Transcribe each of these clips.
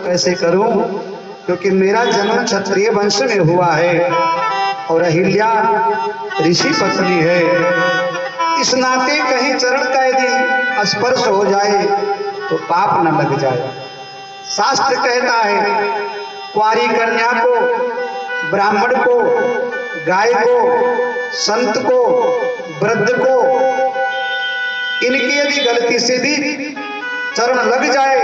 कैसे करूं, क्योंकि मेरा जन्म क्षत्रिय वंश में हुआ है और अहिल्या ऋषि पत्नी है। इस नाते कहीं चरण का यदि स्पर्श हो जाए तो पाप न लग जाए। शास्त्र कहता है कुंवारी कन्या को, ब्राह्मण को, गाय को, संत को, वृद्ध को, इनकी यदि गलती से भी चरण लग जाए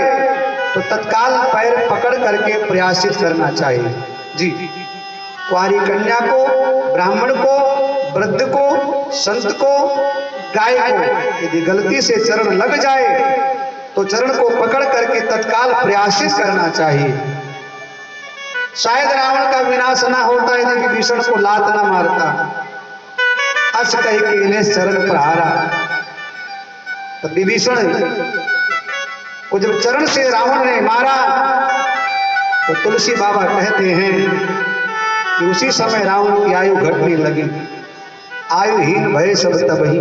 तो तत्काल पैर पकड़ करके प्रयासित करना चाहिए। जी, कुंवारी कन्या को, ब्राह्मण को, वृद्ध को, संत को, गाय को यदि गलती से चरण लग जाए तो चरण को पकड़ करके तत्काल प्रयासित करना चाहिए। शायद रावण का विनाश ना होता यदि विभीषण को लात ना मारता। अस कह के इन्हें चरण प्रहारा। तो विभीषण को जब चरण से रावण ने मारा तो तुलसी बाबा कहते हैं कि उसी समय रावण की आयु घटने लगी। आयुहीन भय सब तबही।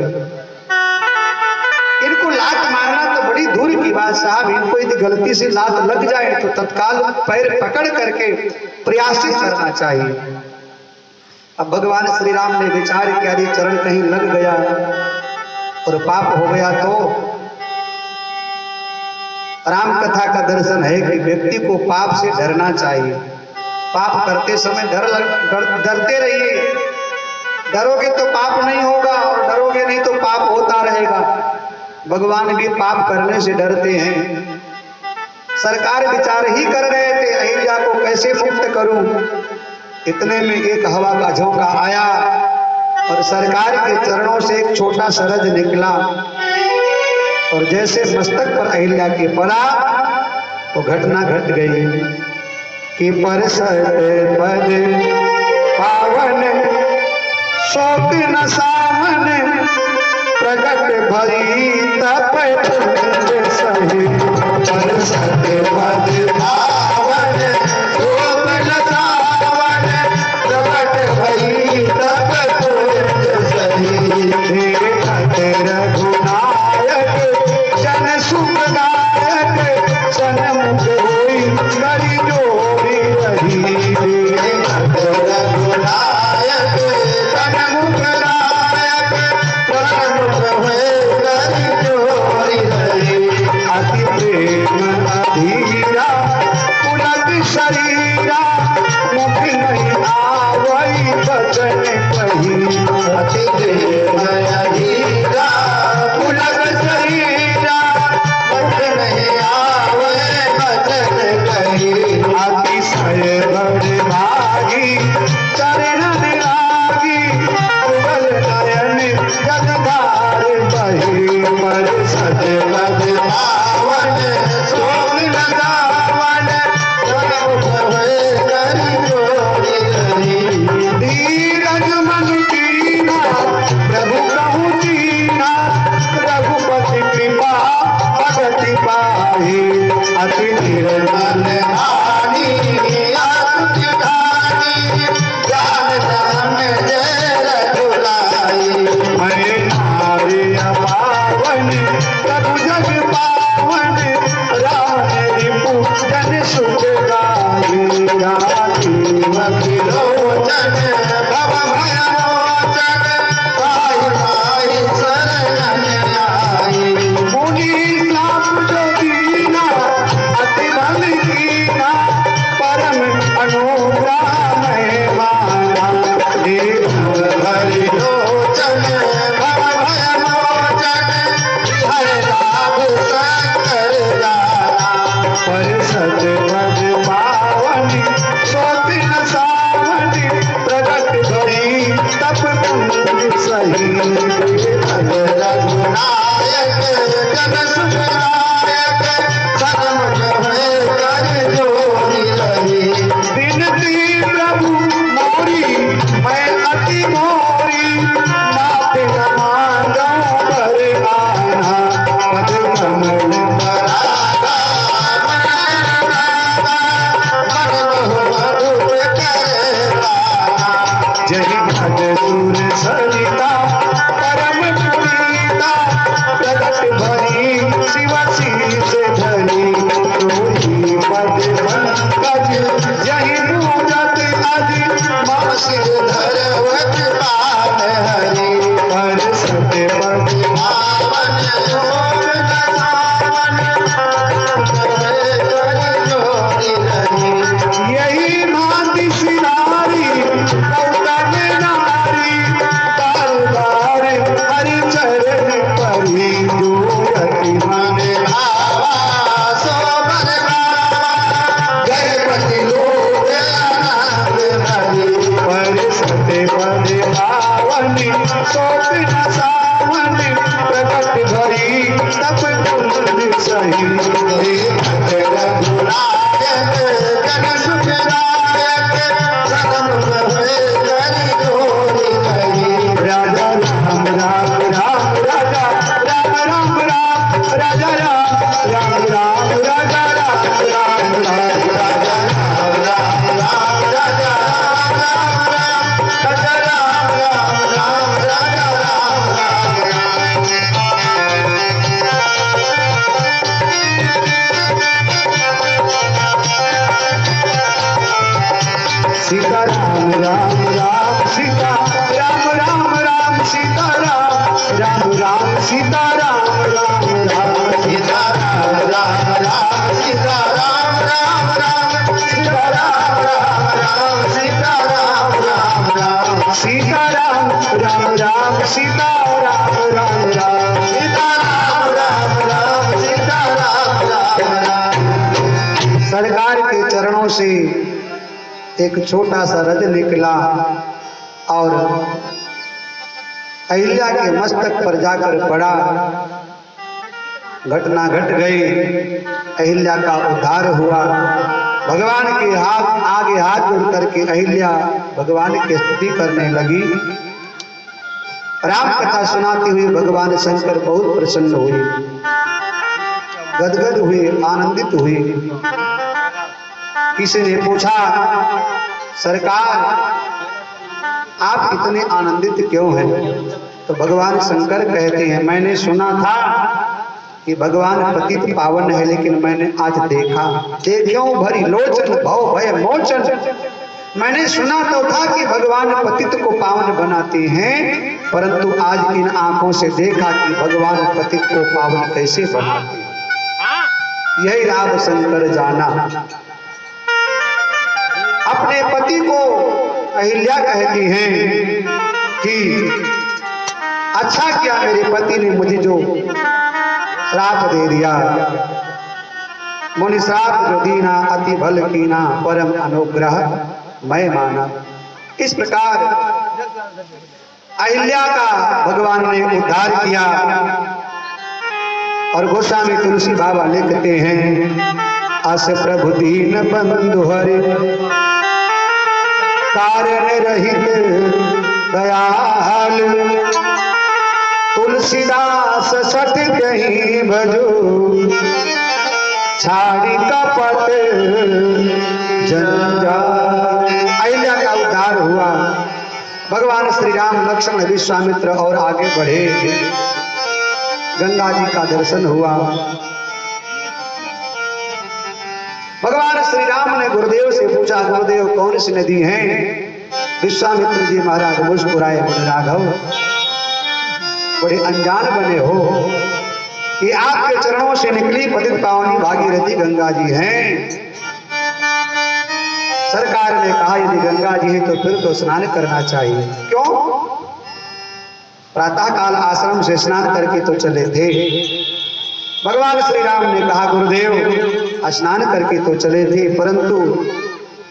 इनको लात मारना तो बड़ी दूर की बात साहब, इनको यदि गलती से लात लग जाए तो तत्काल पैर पकड़ करके प्रयासित करना चाहिए। अब भगवान श्री राम ने विचार किया यदि चरण कहीं लग गया और पाप हो गया तो राम कथा का दर्शन है कि व्यक्ति को पाप से डरना चाहिए। पाप करते समय डरते रहिए। डरोगे तो पाप नहीं होगा और डरोगे नहीं तो पाप होता रहेगा। भगवान भी पाप करने से डरते हैं। सरकार विचार ही कर रहे थे अहिल्या को कैसे मुक्त करूं। इतने में एक हवा का झोंका आया और सरकार के चरणों से एक छोटा सरज निकला और जैसे मस्तक पर अहिल्या के पड़ा तो घटना घट गई कि परसत पद पावन शोक न सावन प्रगट भई तप सही। परसत पद पावन शोक न सावन प्रगट भई तप सही। रघुनायक जन सुखदायक सनमुख होई करी जोड़ी रही। रघुनायक सनमुख दायक सनमुख होई करी जोड़ी रही। अति प्रेम अधीरा पुलक शरीरा मुख नहीं आवई बचन कही। अति प्रेम अधीरा पुलक शरीरा मुख नहीं आवई बचन कही। अतिशय बड़ भागी चरण लागी उगल नयन जगधार बही। परसत पद पावन शोक न सावन प्रगट भई करी जोड़ी रही। धीरज मन कीना प्रभु कहूँ दीना रघुपति कृपा भगति पाही। अति निर्मल हानि अति धानी ज्ञान धर्म जय रघुराई। मैं नारी पावन प्रभु जग पावन राम रिपु जन सुख गाई। राजीव लोचन भव भय मोचन पाहि पाहि शरण आई। मुनि साप जो दीना अति बल कीना परम अनुग्रह में माना। हरि लोचन भव भय मोचन हर लाभ शंकर जाना। परसत पद पावन शोक न सावन प्रगट भई तप सही। रघुनायक जन सुखदायक सनमुख होई करी जोड़ी रही। विनती प्रभु मोरी मैं अति मोरी माफी न मांगो पर आना। पद कमल परागा पंकज यही पूजत अधि मम सिर धरवत पान हरि पर सत्य पद पावन शोभ यही भांति सिनारी गौतम नारी बार बार हरि चरण परी जोयति मन भावा सोबर गणपति लोक आनंद हरि पर सत्य पद पावनी शोक न सावनी प्रकट भरी तप कुंड सही सीता राम राम राम सीता राम राम राम सीता राम राम राम सीता राम राम राम सीता राम राम राम सीता राम राम राम सीता राम राम राम सीता राम राम राम सीता राम राम राम सीता राम राम राम सीता राम राम राम सीता राम राम राम। सरकार के चरणों से एक छोटा सा रज निकला और अहिल्या के मस्तक पर जाकर पड़ा। घटना घट गई, अहिल्या का उद्धार हुआ। भगवान के हाथ आगे हाथ जोड़ करके अहिल्या भगवान की स्तुति करने लगी। राम कथा सुनाते हुए भगवान शंकर बहुत प्रसन्न हुए, गदगद हुए, आनंदित हुए। किसी ने पूछा, सरकार आप इतने आनंदित क्यों हैं? तो भगवान शंकर कहते हैं, मैंने सुना था कि भगवान पतित पावन है, लेकिन मैंने आज देखा। देखियों भरी लोचन भव भय मोचन। मैंने सुना तो था कि भगवान पतित को पावन बनाते हैं, परंतु आज इन आंखों से देखा कि भगवान पतित को पावन कैसे बनाते हैं। यही राम शंकर जाना। अपने पति को अहिल्या कहती हैं कि अच्छा क्या मेरे पति ने मुझे जो श्राप दे दिया। मुनि श्राप जो दीना अति भल कीना परम अनुग्रह मैं माना। इस प्रकार अहिल्या का भगवान ने उद्धार किया। और गोस्वामी तुलसी बाबा लिखते हैं, अस प्रभु दीन बंधु हरि कारण रहित दयाल। तुलसीदास सठ कहीं भजो छाड़ी कपट जंजाल। अहिल्या का उद्धार हुआ। भगवान श्री राम लक्ष्मण विश्वामित्र और आगे बढ़े। गंगा जी का दर्शन हुआ। भगवान श्री राम ने गुरुदेव से पूछा, गुरुदेव कौन सी नदी है? विश्वामित्र जी महाराज मुस्कुराए, बोले राघव बड़े अनजान बने हो, ये आपके चरणों से निकली पतित पावनी भागीरथी गंगा जी हैं। सरकार ने कहा यदि गंगा जी है तो फिर तो स्नान करना चाहिए। क्यों? प्रातः काल आश्रम से स्नान करके तो चले थे। भगवान श्री राम ने कहा, गुरुदेव स्नान करके तो चले थे, परंतु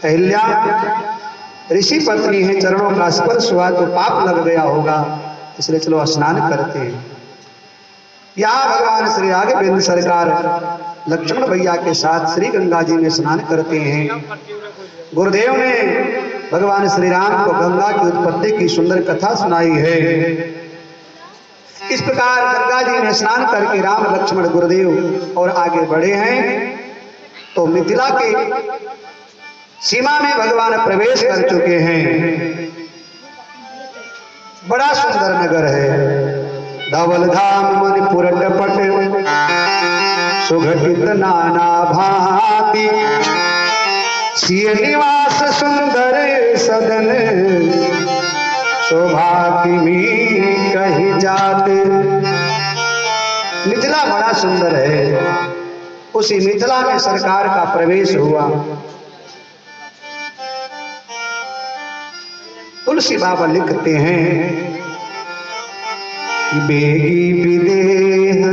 अहिल्या ऋषि पत्नी है, चरणों का स्पर्श हुआ तो पाप लग गया होगा, इसलिए चलो स्नान करते हैं। यहाँ भगवान श्री राघवेंद्र सरकार लक्ष्मण भैया के साथ श्री गंगा जी में स्नान करते हैं। गुरुदेव ने भगवान श्री राम को गंगा की उत्पत्ति की सुंदर कथा सुनाई है। इस प्रकार गंगा जी में स्नान करके राम लक्ष्मण गुरुदेव और आगे बढ़े हैं तो मिथिला के सीमा में भगवान प्रवेश कर चुके हैं। बड़ा सुंदर नगर है। धवल धाम मणिपुर टपट सुघटित नाना भांति सिय निवास सुंदर सदन शोभा की कही जाते। मिथिला बड़ा सुंदर है, उसी मिथिला में सरकार का प्रवेश हुआ। तुलसी बाबा लिखते हैं कि बेगी विदेह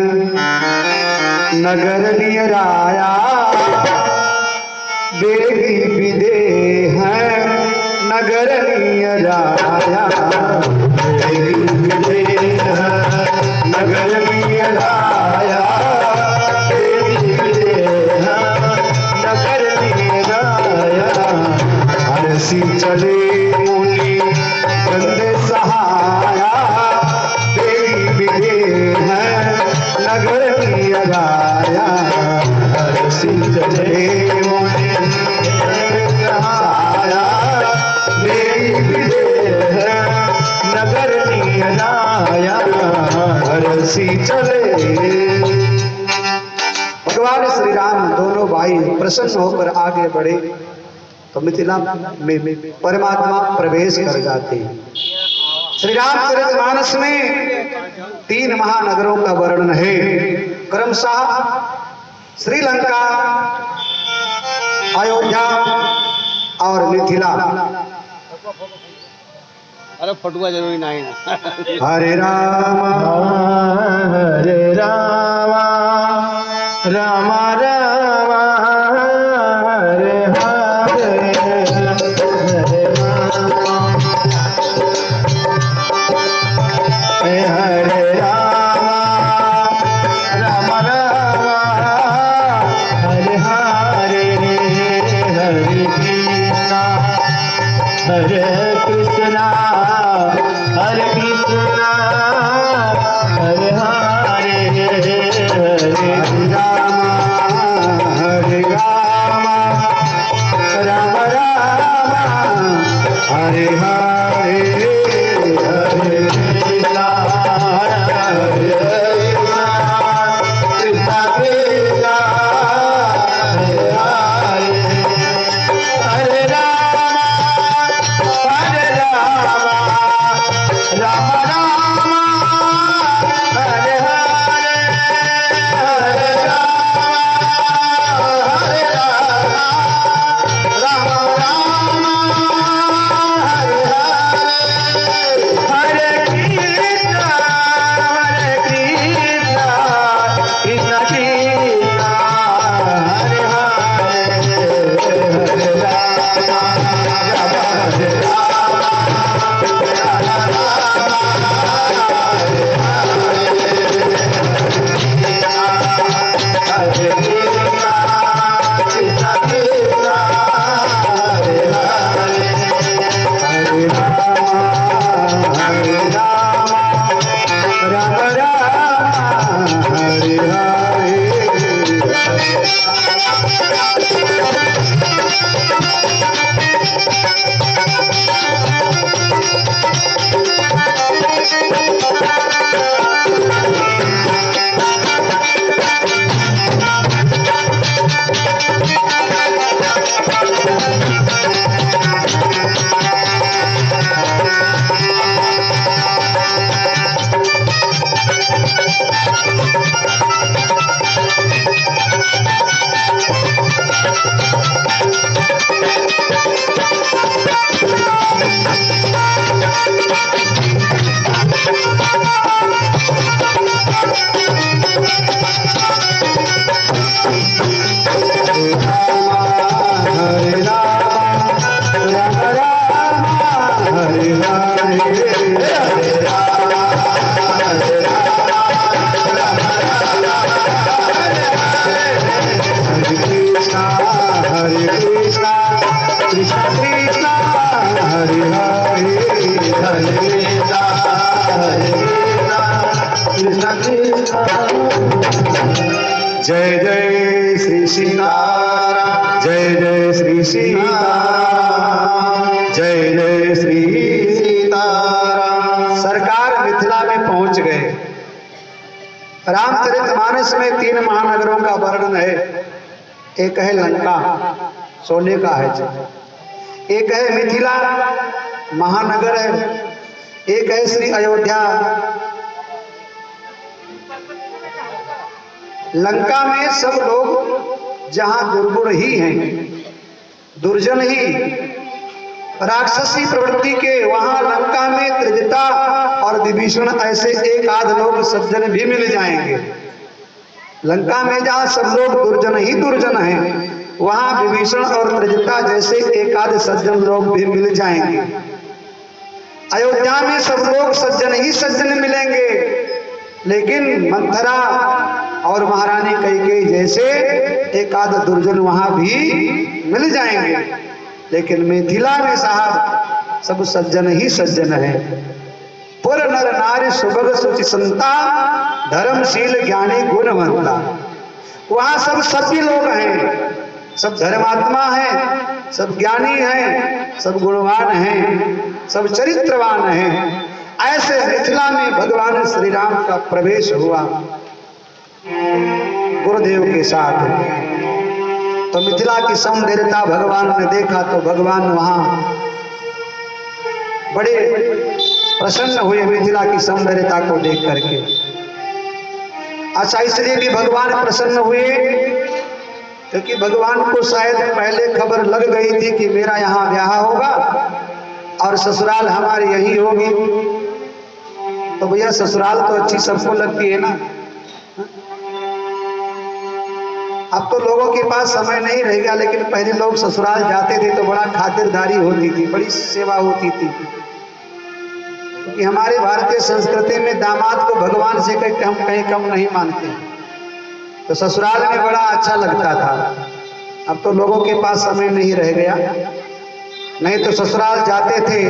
नगर नियराया, बेगी विदेह नगर नियराया, बेगी विदेह नगर नियराया, बेगी विदेह नगर नियराया। हरसी चले मुनि बंदे सहाया, बेगी विदेह नगर नियराया। हरसी चले मुनि सहाया, बेगी विदेह नगर नियराया। हरसी चले। भगवान श्री राम दोनों भाई प्रसन्न होकर आगे बढ़े तो मिथिला में परमात्मा प्रवेश कर जाते हैं। श्री रामचरितमानस में 3 महानगरों का वर्णन है, क्रमशः श्रीलंका, अयोध्या और मिथिला। अरे फटुआ जरूरी नहीं ना। हरे राम राम राम हरे हरे, हरे राम राम राम हरे हरे, हरे कृष्णा हरे कृष्णा हरे कृष्णा हरे हरे, हरे राम राम राम हरे हरे, हरे कृष्णा हरे कृष्णा कृष्णा कृष्णा हरे हरे, हरे राम राम राम हरे हरे, हरे राम हरे राम राम राम हरे हरे, हरे कृष्णा कृष्णा कृष्णा हरे हरे, हरे राम हरे जय जय श्री सीताराम, जय जय श्री सीताराम, जय जय श्री सीताराम। सरकार मिथिला में पहुंच गए। रामचरितमानस में 3 महानगरों का वर्णन है। एक है लंका, सोने का है जी। एक है मिथिला महानगर है, एक है श्री अयोध्या। लंका में सब लोग जहां दुर्गुण ही हैं, दुर्जन ही, राक्षसी प्रवृत्ति के, वहां लंका में त्रिजटा और विभीषण ऐसे एक आध लोग सज्जन भी मिल जाएंगे। लंका में जहां सब लोग दुर्जन ही दुर्जन हैं, वहां विभीषण और त्रिजटा जैसे एक आध सज्जन लोग भी मिल जाएंगे। अयोध्या में सब लोग सज्जन ही सज्जन मिलेंगे, लेकिन मंथरा और महारानी कैकेयी जैसे एक आध दुर्जन वहां भी मिल जाएंगे। लेकिन मिथिला में साहब सब सज्जन ही सज्जन है। पुर नर नारी सुभग सुचि संता, धर्मशील ज्ञानी गुणवंता। वहां सब सभ्य लोग हैं, सब धर्मात्मा हैं, सब ज्ञानी हैं, सब गुणवान हैं, सब चरित्रवान हैं। ऐसे मिथिला में भगवान श्री राम का प्रवेश हुआ गुरुदेव के साथ। तो मिथिला की सौंदर्यता भगवान ने देखा तो भगवान वहां बड़े प्रसन्न हुए मिथिला की सौंदर्यता को देख करके। अच्छा, इसलिए भी भगवान प्रसन्न हुए क्योंकि भगवान को शायद पहले खबर लग गई थी कि मेरा यहाँ ब्याह होगा और ससुराल हमारी यही होगी। तो भैया ससुराल तो अच्छी सबको लगती है ना। अब तो लोगों के पास समय नहीं रह गया, लेकिन पहले लोग ससुराल जाते थे तो बड़ा खातिरदारी होती थी, बड़ी सेवा होती थी। क्योंकि हमारे भारतीय संस्कृति में दामाद को भगवान से कहीं कम नहीं मानते, तो ससुराल में बड़ा अच्छा लगता था। अब तो लोगों के पास समय नहीं रह गया, नहीं तो ससुराल जाते थे,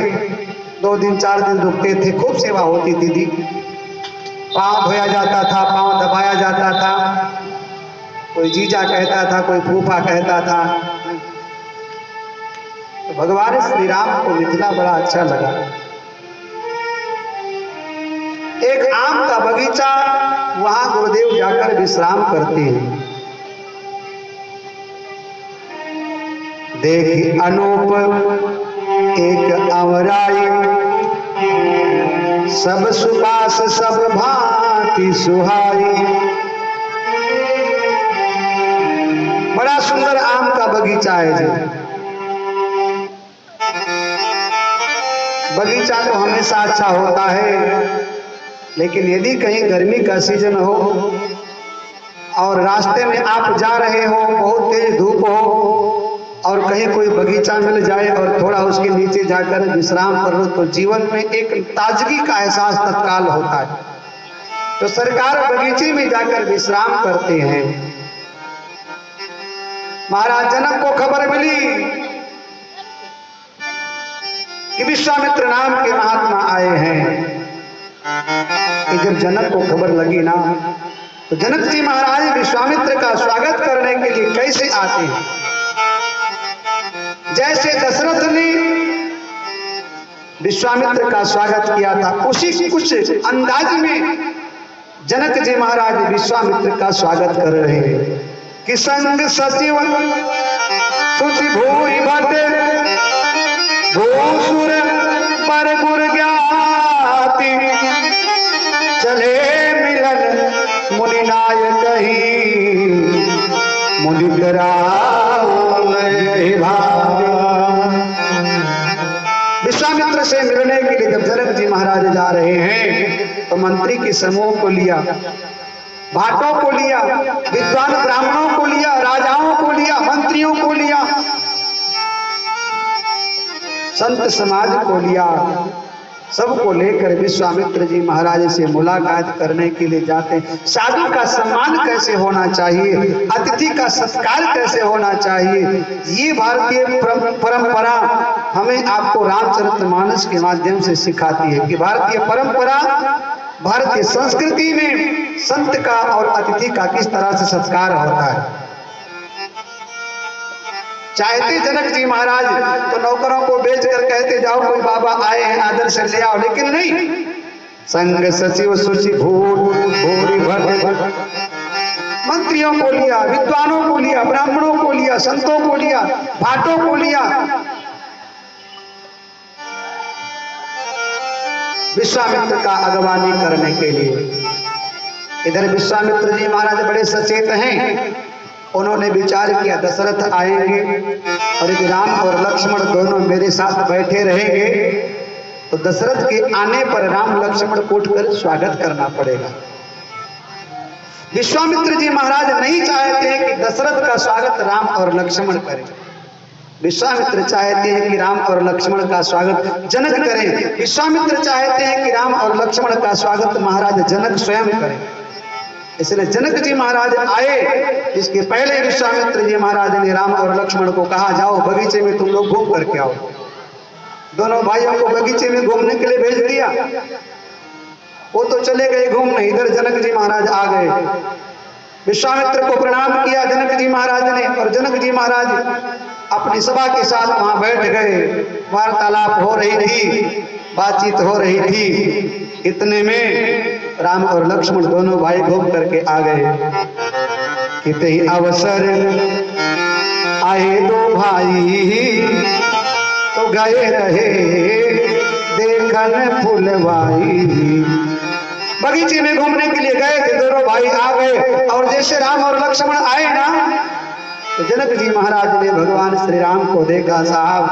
2 दिन 4 दिन रुकते थे, खूब सेवा होती थी। पाँव धोया जाता था, पाँव दबाया जाता था, कोई जीजा कहता था, कोई फूफा कहता था। तो भगवान श्री राम को मिथिला बड़ा अच्छा लगा। एक आम का बगीचा, वहां गुरुदेव जाकर विश्राम करते हैं। देखी अनूप एक अमराई, सब सुबास सब भांति सुहाई। बड़ा सुंदर आम का बगीचा है जी। बगीचा तो हमेशा अच्छा होता है, लेकिन यदि कहीं गर्मी का सीजन हो और रास्ते में आप जा रहे हो, बहुत तेज धूप हो और कहीं कोई बगीचा मिल जाए और थोड़ा उसके नीचे जाकर विश्राम कर लो, तो जीवन में एक ताजगी का एहसास तत्काल होता है। तो सरकार बगीचे में जाकर विश्राम करते हैं। महाराज जनक को खबर मिली कि विश्वामित्र नाम के महात्मा आए हैं। कि जब जनक को खबर लगी ना, तो जनक जी महाराज विश्वामित्र का स्वागत करने के लिए कैसे आते हैं। जैसे दशरथ ने विश्वामित्र का स्वागत किया था, उसी कुछ अंदाज में जनक जी महाराज विश्वामित्र का स्वागत कर रहे हैं। कि संग सचिव सुचि भूरि भट, भूसुर पर गुर ज्ञाति, चले मिलन मुनि नायक ही, मुनि करावै भाग्य। विश्वामित्र से मिलने के लिए जब जनक जी महाराज जा रहे हैं, तो मंत्री के समूह को लिया, भाटों को लिया, विद्वान ब्राह्मणों को लिया, राजाओं को लिया, मंत्रियों को लिया, संत समाज को लिया, सबको लेकर विश्वामित्र जी महाराज से मुलाकात करने के लिए जाते हैं। साधु का सम्मान कैसे होना चाहिए, अतिथि का सत्कार कैसे होना चाहिए, ये भारतीय परंपरा हमें आपको रामचरितमानस के माध्यम से सिखाती है कि भारतीय परंपरा, भारतीय संस्कृति में संत का और अतिथि का किस तरह से सत्कार होता है। चाहते जनक जी महाराज तो नौकरों को बेचकर कहते जाओ कोई बाबा आए हैं आदर से ले आओ, लेकिन नहीं। संग सचिव सुचि भूरि भट, मंत्रियों को लिया, विद्वानों को लिया, ब्राह्मणों को लिया, संतों को लिया, भाटों को लिया। विश्वामित्र का अगवानी करने के लिए। इधर विश्वामित्र जी महाराज बड़े सचेत हैं। उन्होंने विचार किया दशरथ आएंगे और यदि राम और लक्ष्मण दोनों मेरे साथ बैठे रहेंगे तो दशरथ के आने पर राम लक्ष्मण को उठकर स्वागत करना पड़ेगा। विश्वामित्र जी महाराज नहीं चाहते हैं कि दशरथ का स्वागत राम और लक्ष्मण करें। विश्वामित्र चाहते हैं कि राम और लक्ष्मण का स्वागत जनक करें। विश्वामित्र चाहते हैं कि राम और लक्ष्मण का स्वागत महाराज जनक स्वयं करें। इसलिए जनक जी महाराज आए। इसके पहले विश्वामित्र जी महाराज ने राम और लक्ष्मण को कहा, जाओ बगीचे में तुम लोग घूम करके आओ। दोनों भाइयों को बगीचे में घूमने के लिए भेज दिया। वो तो चले गए घूमने, इधर जनक जी महाराज आ गए। विश्वामित्र को प्रणाम किया जनक जी महाराज ने, और जनक जी महाराज अपनी सभा के साथ वहां बैठ गए। वार्तालाप हो रही थी, बातचीत हो रही थी। इतने में राम और लक्ष्मण दोनों भाई घूम करके आ गए। कितने ही अवसर आए दो भाई तो गए रहे देखन फुलवाई। बगीचे में घूमने के लिए गए थे, दोनों भाई आ गए। और जैसे राम और लक्ष्मण आए ना तो जनक जी महाराज ने भगवान श्री राम को देखा साहब,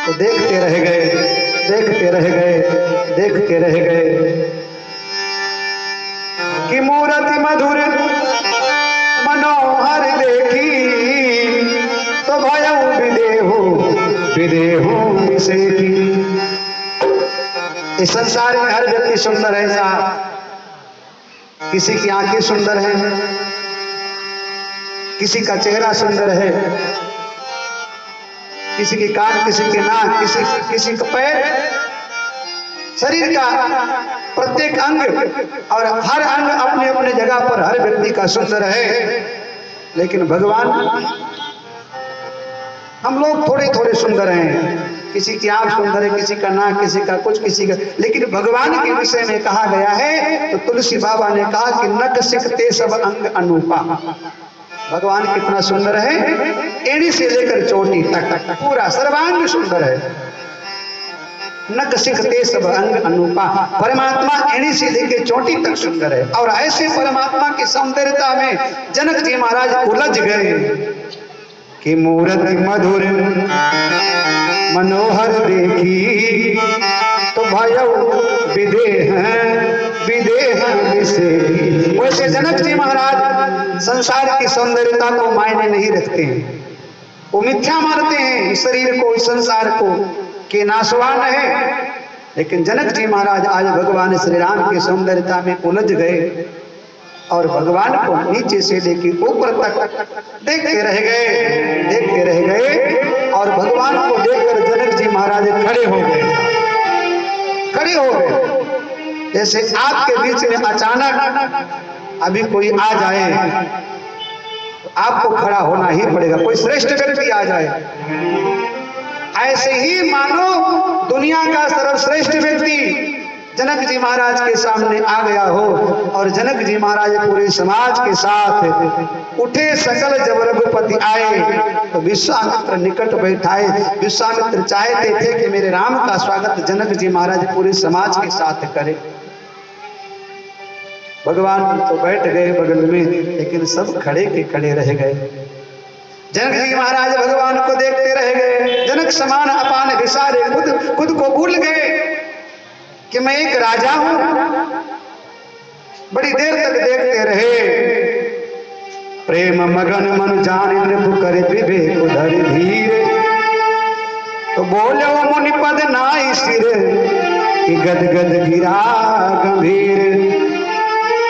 तो देखते रह गए, देखते रह गए, देखते रह गए कि मूर्ति मधुर मनोहर देखी तो भयऊ विदेहो विदेहो विसेकी। इस संसार में हर व्यक्ति सुंदर है साहब। किसी की आंखें सुंदर हैं, किसी का चेहरा सुंदर है, किसी के कान, किसी के नाक, किसी का पैर, शरीर का प्रत्येक अंग और हर अंग अपने अपने जगह पर हर व्यक्ति का सुंदर है। लेकिन भगवान, हम लोग थोड़े थोड़े सुंदर हैं। किसी की आंख सुंदर है, किसी का नाक, किसी का कुछ, किसी का। लेकिन भगवान के विषय में कहा गया है तो तुलसी बाबा ने कहा कि नक सिकते सब अंग अनूपा। भगवान कितना सुंदर है, एड़ी से लेकर चोटी तक पूरा सर्वांग सुंदर है। नक सिकते सब अंग अनूपा। परमात्मा एड़ी से लेकर चोटी तक सुंदर है। और ऐसे परमात्मा की सौंदर्यता में जनक जी महाराज उलझ गए कि मूर्ति मधुर मनोहर देखी तो भयऊ विदेह विदेह विसेकी। वैसे जनक जी महाराज संसार की सौंदर्यता को मायने नहीं रखते हैं। वो मिथ्या मानते हैं इस शरीर को, इस संसार को कि नाशवान है। लेकिन जनक जी महाराज आज भगवान श्री राम की सौंदर्यता में उलझ गए और भगवान को नीचे से लेकर ऊपर तक देखते रह गए, देखते रह गए। और भगवान को देखकर जनक जी महाराज खड़े हो गए, खड़े हो गए। जैसे आपके बीच में अचानक अभी कोई आ जाए तो आपको खड़ा होना ही पड़ेगा। कोई श्रेष्ठ व्यक्ति आ जाए, ऐसे ही मानो दुनिया का सर्वश्रेष्ठ व्यक्ति जनक जी महाराज के सामने आ गया हो। और जनक जी महाराज पूरे समाज के साथ उठे। सकल जब रघुपति आए तो विश्वामित्र निकट बैठाए। विश्वामित्र चाहते थे कि मेरे राम का स्वागत जनक जी महाराज पूरे समाज के साथ करें। भगवान तो बैठ गए बगल में, लेकिन सब खड़े के खड़े रह गए। जनक जी महाराज भगवान को देखते रह गए। जनक समान अपान विसारे, खुद को भूल गए कि मैं एक राजा हूं। बड़ी देर तक देखते रहे। प्रेम मगन मन जान नृप कर विवेक उधर धीरे तो बोले वो मुनि पद नाई सिर कि गद गद गिरा गंभीर।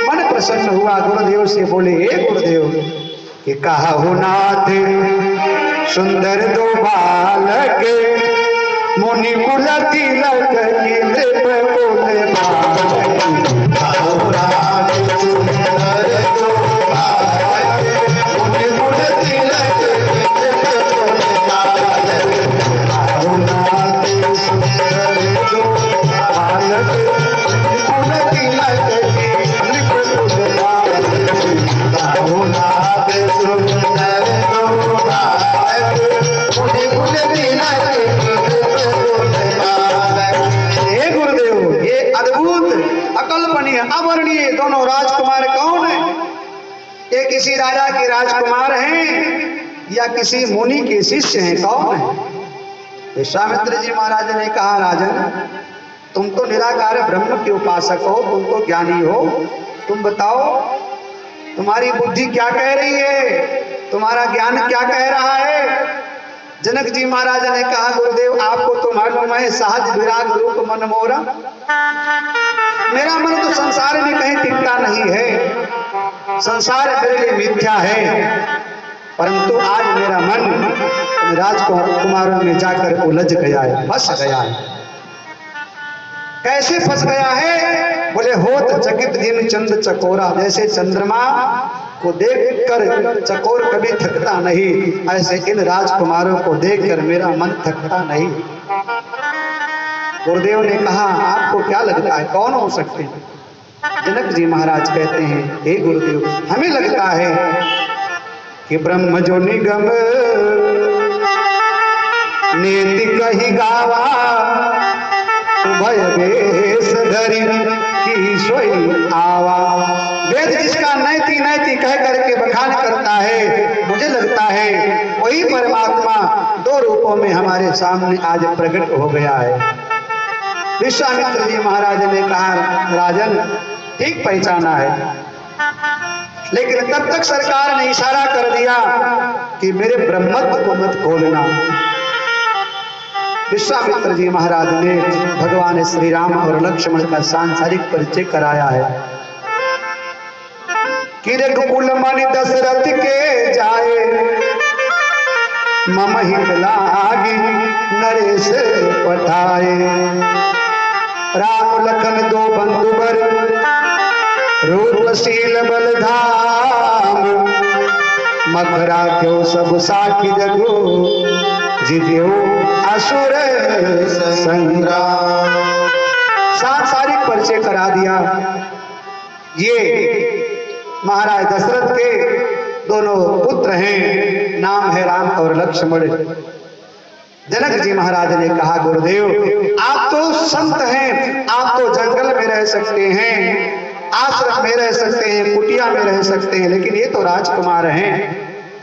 मन प्रसन्न हुआ, गुरुदेव से बोले, हे गुरुदेव कि कहा हो नाथ सुंदर दो बालक मुनि कुल तिलक की नृप बोले किसी राजा के राजकुमार हैं या किसी मुनि के शिष्य हैं, कौन है? विश्वामित्र जी महाराज ने कहा, राजन तुम तो निराकार ब्रह्म के उपासक हो, तुम तो ज्ञानी हो, तुम बताओ तुम्हारी बुद्धि क्या कह रही है, तुम्हारा ज्ञान क्या कह रहा है? जनक जी महाराज ने कहा, गुरुदेव आपको तो मालूम है सहज विराग रूप मन मोरा, मेरा मन तो संसार में कहीं टिकता नहीं है, संसार मेरे लिए मिथ्या है, परंतु आज मेरा मन राजकुमारों में जाकर उलझ गया है, फंस गया है। कैसे फंस गया है? बोले होत चकित जिन चंद चकोरा, जैसे चंद्रमा को देखकर चकोर कभी थकता नहीं, ऐसे इन राजकुमारों को देखकर मेरा मन थकता नहीं। गुरुदेव ने कहा, आपको क्या लगता है कौन हो सकते हैं? जनक जी महाराज कहते हैं, हे गुरुदेव हमें लगता है कि ब्रह्म जो निगम नेति कही गावा, उभय वेश धरि की सोई आवा। वेद जिसका नैति नैति कह करके बखान करता है, मुझे लगता है वही परमात्मा दो रूपों में हमारे सामने आज प्रकट हो गया है। विश्वामित्र जी महाराज ने कहा, राजन ठीक पहचाना है, लेकिन तब तक सरकार ने इशारा कर दिया कि मेरे ब्रह्मत्व को मत खोलना। विश्वामित्र जी महाराज ने भगवान श्री राम और लक्ष्मण का सांसारिक परिचय कराया है कि रघुकुल मणि दशरथ के जाए, मम हित लागी नरेश पठाए, राम लखन दो बंधुवर रूपशील बलधाम, मखरा क्यों सब साखी जगो जिदेव असुर संग्राम। सांसारिक परिचय करा दिया। ये महाराज दशरथ के दोनों पुत्र हैं, नाम है राम और लक्ष्मण। जनक जी महाराज ने कहा, गुरुदेव आप तो संत हैं, आप तो जंगल में रह सकते हैं, आश्रम में रह सकते हैं, कुटिया में रह सकते हैं, लेकिन ये तो राजकुमार हैं,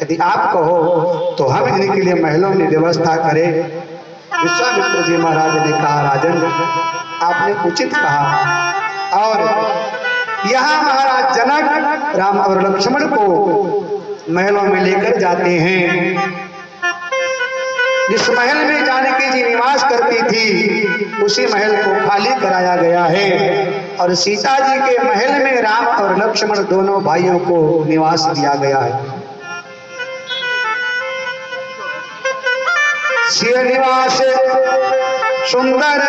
यदि आप कहो तो हम इनके लिए महलों में व्यवस्था करें। विश्वामित्र जी महाराज ने कहा, राजन आपने उचित कहा। और यहाँ महाराज जनक राम और लक्ष्मण को महलों में लेकर जाते हैं। जिस महल में जानकी जी निवास करती थी उसी महल को खाली कराया गया है और सीता जी के महल में राम और लक्ष्मण दोनों भाइयों को निवास दिया गया है। सिय निवास सुंदर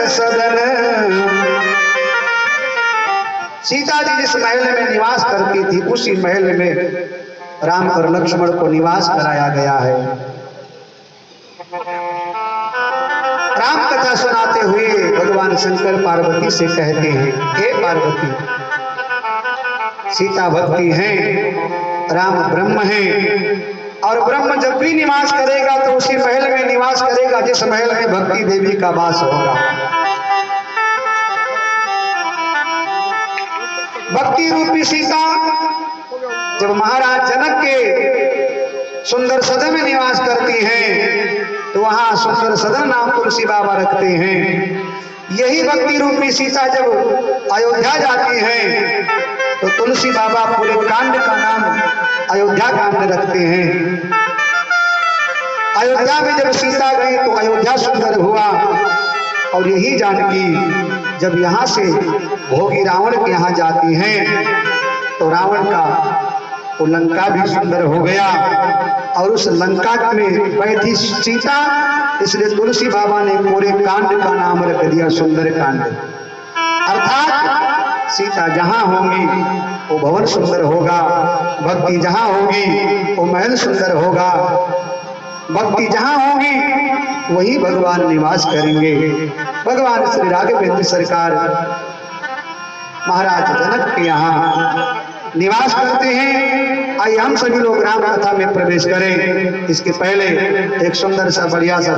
सदन, सीता जी जिस महल में निवास करती थी उसी महल में राम और लक्ष्मण को निवास कराया गया है। राम कथा सुनाते हुए भगवान शंकर पार्वती से कहते हैं, हे पार्वती सीता भक्ति हैं, राम ब्रह्म हैं, और ब्रह्म जब भी निवास करेगा तो उसी महल में निवास करेगा जिस महल में भक्ति देवी का वास होगा। भक्ति रूपी सीता जब महाराज जनक के सुंदर सदन में निवास करती हैं तो वहां सुंदर सदन नाम तुलसी बाबा रखते हैं। यही भक्ति रूपी सीता जब अयोध्या जाती हैं तो तुलसी बाबा पूरे कांड का नाम अयोध्या कांड रखते हैं। अयोध्या में जब सीता गई तो अयोध्या सुंदर हुआ, और यही जानकी जब यहाँ से भोगी रावण के यहाँ जाती हैं तो रावण का वो लंका भी सुंदर हो गया, और उस लंका में बैठी सीता, इसलिए तुलसी बाबा ने पूरे कांड का नाम रख दिया सुंदर कांड। अर्थात सीता जहां होंगी वो भवन सुंदर होगा, भक्ति जहां होगी वो महल सुंदर होगा, भक्ति जहां होगी वही भगवान निवास करेंगे। भगवान श्री राघवेंद्र सरकार महाराज जनक के यहाँ निवास करते हैं। आइए हम सभी लोग राम कथा में प्रवेश करें। इसके पहले एक सुंदर सा बढ़िया सा